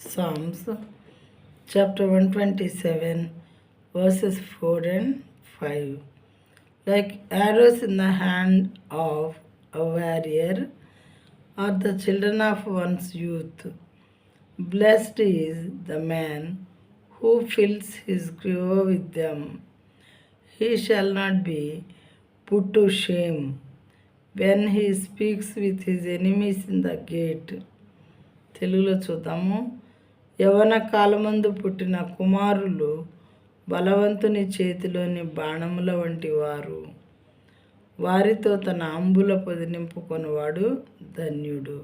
Psalms chapter 127 verses 4 and 5. Like arrows in the hand of a warrior are the children of one's youth. Blessed is the man who fills his quiver with them. He shall not be put to shame when he speaks with his enemies in the gate. తెలుగులో చూద్దాము. యవన కాలమందు పుట్టిన కుమారులు బలవంతుని చేతిలోని బాణముల వంటి వారు. వారితో తన అంబుల పొది నింపుకొనివాడు ధన్యుడు.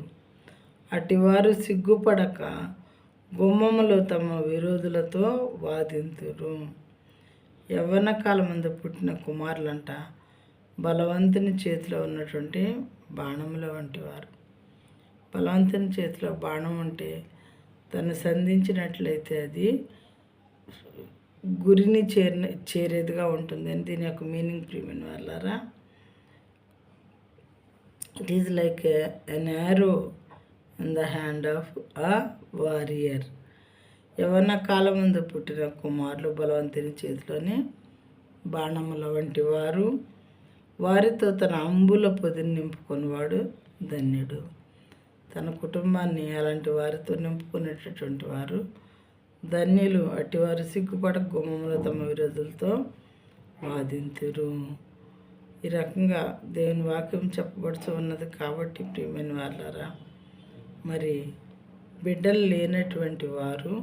అటివారు సిగ్గుపడక గుమ్మములో తమ విరోధులతో వాదింతురు. యవ్వన కాలమందు పుట్టిన కుమారులంట బలవంతుని చేతిలో ఉన్నటువంటి బాణముల వంటి వారు. బలవంతుని చేతిలో బాణం ఉంటే తను సంధించినట్లయితే అది గురిని చేరేదిగా ఉంటుంది అని దీని యొక్క మీనింగ్ ప్రియమైన వాళ్ళారా. It is like an arrow in the hand of a warrior. యవ్వన కాలం ముందు పుట్టిన కుమారులు బలవంతుని చేతిలోని బాణముల వంటి వారు. వారితో తన అంబుల పొదిని నింపుకునేవాడు ధన్యుడు. తన కుటుంబాన్ని అలాంటి వారితో నింపుకునేటటువంటి వారు ధన్యులు. అటివారు సిగ్గుపడ గుమ్మములో తమ విరోధులతో వాదింతురు. ఈ రకంగా దేవుని వాక్యం చెప్పబడుతూ ఉన్నది కాబట్టి ప్రియమైన వాళ్ళారా, మరి బిడ్డలు లేనటువంటి వారు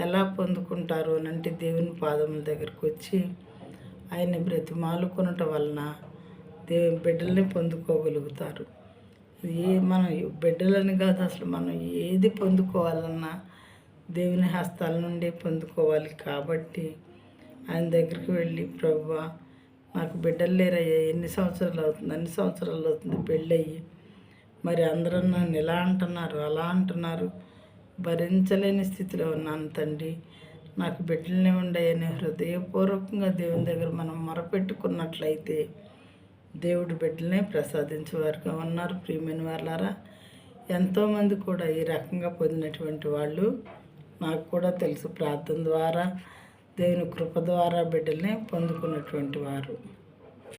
ఎలా పొందుకుంటారు అని అంటే దేవుని పాదముల దగ్గరకు వచ్చి ఆయన బ్రతిమాలుకొనటం వలన బిడ్డల్ని పొందుకోగలుగుతారు. మనం బిడ్డలని కాదు, అసలు మనం ఏది పొందుకోవాలన్నా దేవుని హస్తాల నుండి పొందుకోవాలి. కాబట్టి ఆయన దగ్గరికి వెళ్ళి, ప్రభువా నాకు బిడ్డలు లేరయ్యా, అన్ని సంవత్సరాలు అవుతుంది పెళ్ళయ్యి, మరి అందరూ నన్ను ఇలా అంటున్నారు అలా అంటున్నారు, భరించలేని స్థితిలో ఉన్నాను తండ్రి, నాకు బిడ్డలనే ఉండయని హృదయపూర్వకంగా దేవుని దగ్గర మనం మొరపెట్టుకున్నట్లయితే దేవుడు బిడ్డలనే ప్రసాదించేవారుగా ఉన్నారు. ప్రియమైన వాళ్ళారా, ఎంతోమంది కూడా ఈ రకంగా పొందినటువంటి వాళ్ళు నాకు కూడా తెలుసు. ప్రార్థన ద్వారా దేవుని కృప ద్వారా బిడ్డల్ని పొందుకున్నటువంటి వారు.